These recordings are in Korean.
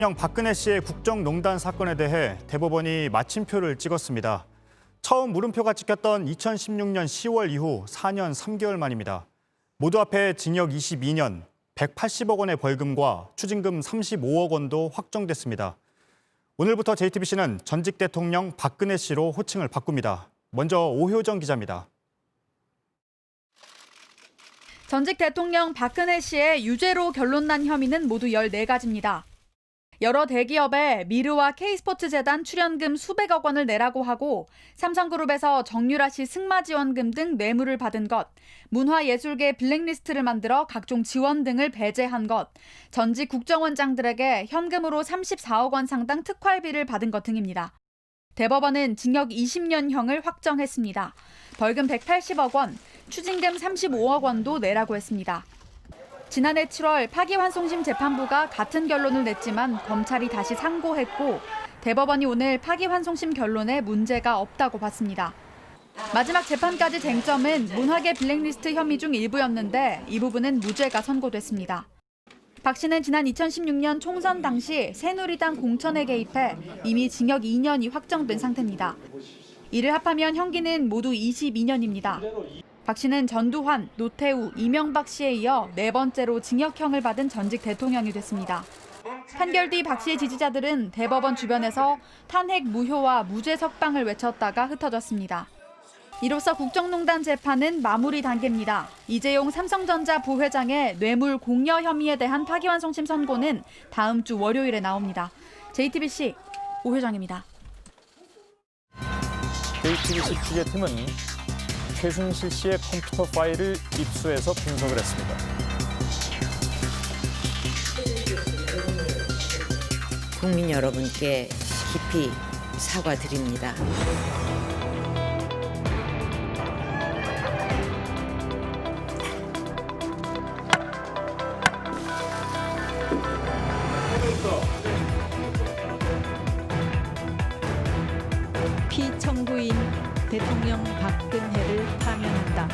박근혜 씨의 국정농단 사건에 대해 대법원이 마침표를 찍었습니다. 처음 물음표가 찍혔던 2016년 10월 이후 4년 3개월 만입니다. 모두 합해 징역 22년, 180억 원의 벌금과 추징금 35억 원도 확정됐습니다. 오늘부터 JTBC는 전직 대통령 박근혜 씨로 호칭을 바꿉니다. 먼저 오효정 기자입니다. 전직 대통령 박근혜 씨의 유죄로 결론난 혐의는 모두 14가지입니다. 여러 대기업에 미르와 K스포츠재단 출연금 수백억 원을 내라고 하고 삼성그룹에서 정유라 씨 승마지원금 등 뇌물을 받은 것, 문화예술계 블랙리스트를 만들어 각종 지원 등을 배제한 것, 전직 국정원장들에게 현금으로 34억 원 상당 특활비를 받은 것 등입니다. 대법원은 징역 20년형을 확정했습니다. 벌금 180억 원, 추징금 35억 원도 내라고 했습니다. 지난해 7월 파기환송심 재판부가 같은 결론을 냈지만 검찰이 다시 상고했고 대법원이 오늘 파기환송심 결론에 문제가 없다고 봤습니다. 마지막 재판까지 쟁점은 문화계 블랙리스트 혐의 중 일부였는데 이 부분은 무죄가 선고됐습니다. 박 씨는 지난 2016년 총선 당시 새누리당 공천에 개입해 이미 징역 2년이 확정된 상태입니다. 이를 합하면 형기는 모두 22년입니다. 박 씨는 전두환, 노태우, 이명박 씨에 이어 4번째로 징역형을 받은 전직 대통령이 됐습니다. 판결 뒤 박 씨의 지지자들은 대법원 주변에서 탄핵 무효와 무죄 석방을 외쳤다가 흩어졌습니다. 이로써 국정농단 재판은 마무리 단계입니다. 이재용 삼성전자 부회장의 뇌물 공여 혐의에 대한 파기환송심 선고는 다음 주 월요일에 나옵니다. JTBC 오효정입니다. JTBC 취재팀은 최순실 씨의 컴퓨터 파일을 입수해서 분석을 했습니다. 국민 여러분께 깊이 사과드립니다. 피청구인 대통령 박근혜를 파면한다.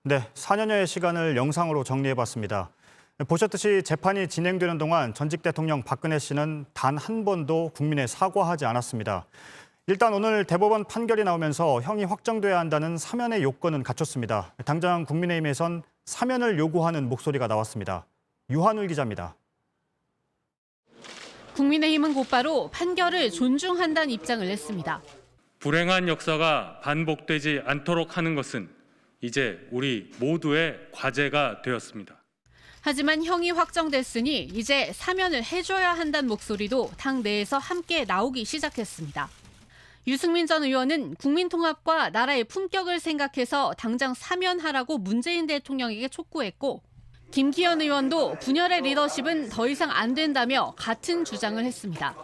네, 4년여의 시간을 영상으로 정리해봤습니다. 보셨듯이 재판이 진행되는 동안 전직 대통령 박근혜 씨는 단 한 번도 국민에 사과하지 않았습니다. 일단 오늘 대법원 판결이 나오면서 형이 확정돼야 한다는 사면의 요건은 갖췄습니다. 당장 국민의힘에선 사면을 요구하는 목소리가 나왔습니다. 유한울 기자입니다. 국민의힘은 곧바로 판결을 존중한다는 입장을 냈습니다. 불행한 역사가 반복되지 않도록 하는 것은 이제 우리 모두의 과제가 되었습니다. 하지만 형이 확정됐으니 이제 사면을 해줘야 한다는 목소리도 당 내에서 함께 나오기 시작했습니다. 유승민 전 의원은 국민통합과 나라의 품격을 생각해서 당장 사면하라고 문재인 대통령에게 촉구했고 김기현 의원도 분열의 리더십은 더 이상 안 된다며 같은 주장을 했습니다.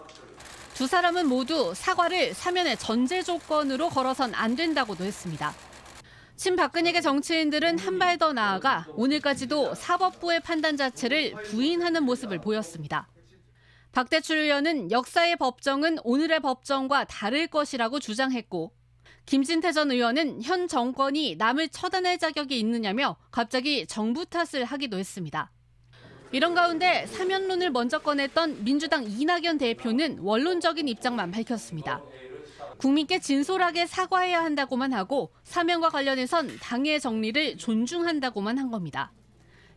두 사람은 모두 사과를 사면의 전제 조건으로 걸어선 안 된다고도 했습니다. 친박근혜계 정치인들은 한 발 더 나아가 오늘까지도 사법부의 판단 자체를 부인하는 모습을 보였습니다. 박대출 의원은 역사의 법정은 오늘의 법정과 다를 것이라고 주장했고 김진태 전 의원은 현 정권이 남을 처단할 자격이 있느냐며 갑자기 정부 탓을 하기도 했습니다. 이런 가운데 사면론을 먼저 꺼냈던 민주당 이낙연 대표는 원론적인 입장만 밝혔습니다. 국민께 진솔하게 사과해야 한다고만 하고 사면과 관련해선 당의 정리를 존중한다고만 한 겁니다.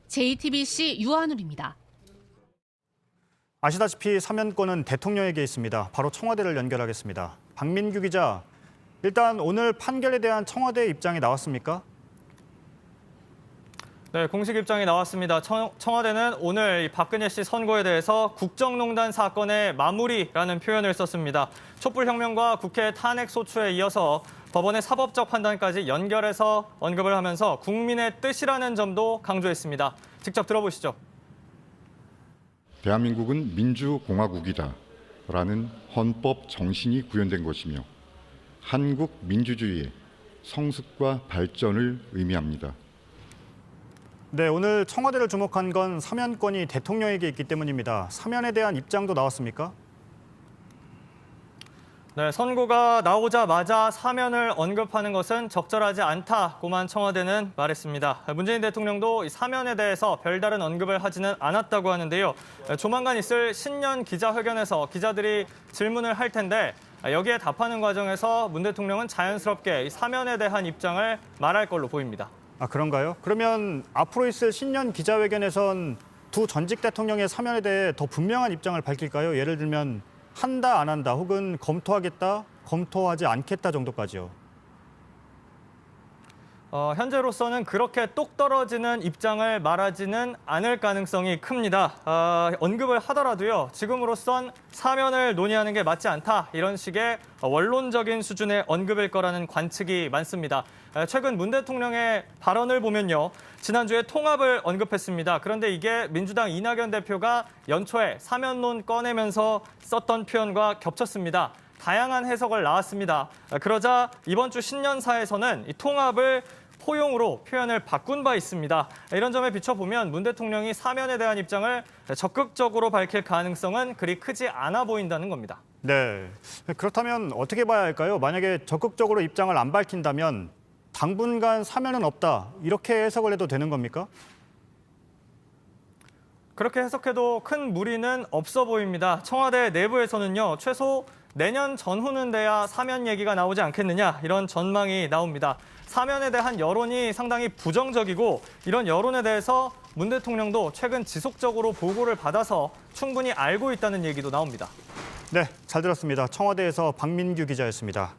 JTBC 유한울입니다. 아시다시피 사면권은 대통령에게 있습니다. 바로 청와대를 연결하겠습니다. 박민규 기자, 일단 오늘 판결에 대한 청와대 입장이 나왔습니까? 네, 공식 입장이 나왔습니다. 청와대는 오늘 이 박근혜 씨 선고에 대해서 국정농단 사건의 마무리라는 표현을 썼습니다. 촛불혁명과 국회 탄핵 소추에 이어서 법원의 사법적 판단까지 연결해서 언급을 하면서 국민의 뜻이라는 점도 강조했습니다. 직접 들어보시죠. 대한민국은 민주공화국이다라는 헌법 정신이 구현된 것이며 한국 민주주의의 성숙과 발전을 의미합니다. 네, 오늘 청와대를 주목한 건 사면권이 대통령에게 있기 때문입니다. 사면에 대한 입장도 나왔습니까? 네, 선고가 나오자마자 사면을 언급하는 것은 적절하지 않다고만 청와대는 말했습니다. 문재인 대통령도 이 사면에 대해서 별다른 언급을 하지는 않았다고 하는데요. 조만간 있을 신년 기자회견에서 기자들이 질문을 할 텐데 여기에 답하는 과정에서 문 대통령은 자연스럽게 이 사면에 대한 입장을 말할 걸로 보입니다. 아, 그런가요? 그러면 앞으로 있을 신년 기자회견에선 두 전직 대통령의 사면에 대해 더 분명한 입장을 밝힐까요? 예를 들면 한다, 안 한다, 혹은 검토하겠다, 검토하지 않겠다 정도까지요. 현재로서는 그렇게 똑 떨어지는 입장을 말하지는 않을 가능성이 큽니다. 언급을 하더라도요, 지금으로선 사면을 논의하는 게 맞지 않다, 이런 식의 원론적인 수준의 언급일 거라는 관측이 많습니다. 최근 문 대통령의 발언을 보면요, 지난주에 통합을 언급했습니다. 그런데 이게 민주당 이낙연 대표가 연초에 사면론 꺼내면서 썼던 표현과 겹쳤습니다. 다양한 해석을 나왔습니다. 그러자 이번 주 신년사에서는 이 통합을 포용으로 표현을 바꾼 바 있습니다. 이런 점에 비춰보면 문 대통령이 사면에 대한 입장을 적극적으로 밝힐 가능성은 그리 크지 않아 보인다는 겁니다. 네, 그렇다면 어떻게 봐야 할까요? 만약에 적극적으로 입장을 안 밝힌다면 당분간 사면은 없다, 이렇게 해석을 해도 되는 겁니까? 그렇게 해석해도 큰 무리는 없어 보입니다. 청와대 내부에서는요, 최소 내년 전후는 돼야 사면 얘기가 나오지 않겠느냐, 이런 전망이 나옵니다. 사면에 대한 여론이 상당히 부정적이고 이런 여론에 대해서 문 대통령도 최근 지속적으로 보고를 받아서 충분히 알고 있다는 얘기도 나옵니다. 네, 잘 들었습니다. 청와대에서 박민규 기자였습니다.